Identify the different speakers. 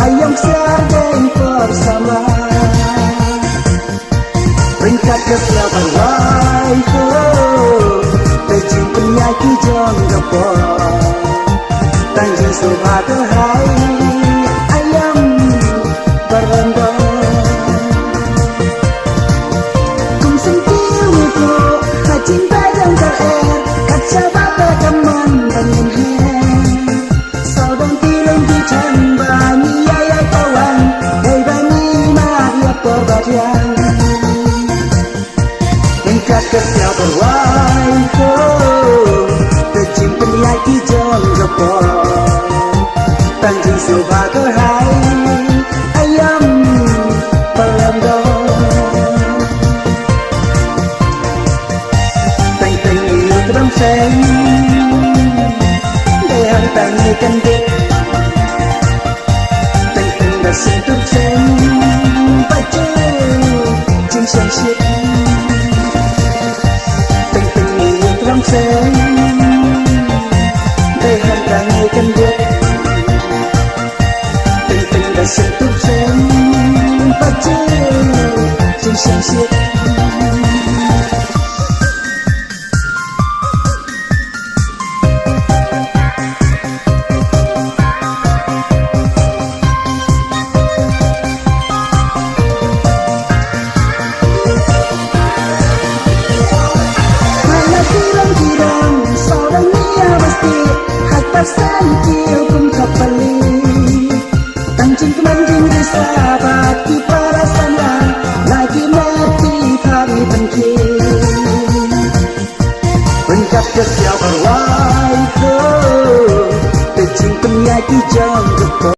Speaker 1: Ayam sarden bersama peringkat ke-8 waiho terjun penyaki jom gepor Tanjung Soba terhai ayam berendam kum sentil muko hajin padang ter kaca bapa teman dan menhen saudang tilung di bani ayah kawan dari bani maria perbadian tingkat ke-9 waiho terjun penyaki jom gepor Tanjung Soba terhai ayam berendam teng-teng iu terang sen dehang tangi kendit teng-teng da sentuh sen baca jing sen shit teng-teng iu terang sen dehang tangi kendit teng-teng da sentuh sen baca jing sen shit Sanjil pun kapali Tanjung kemanjung di sahabat di para sana lagi mati hari bengking peringkat ke-9 waiho terjun penyaki jom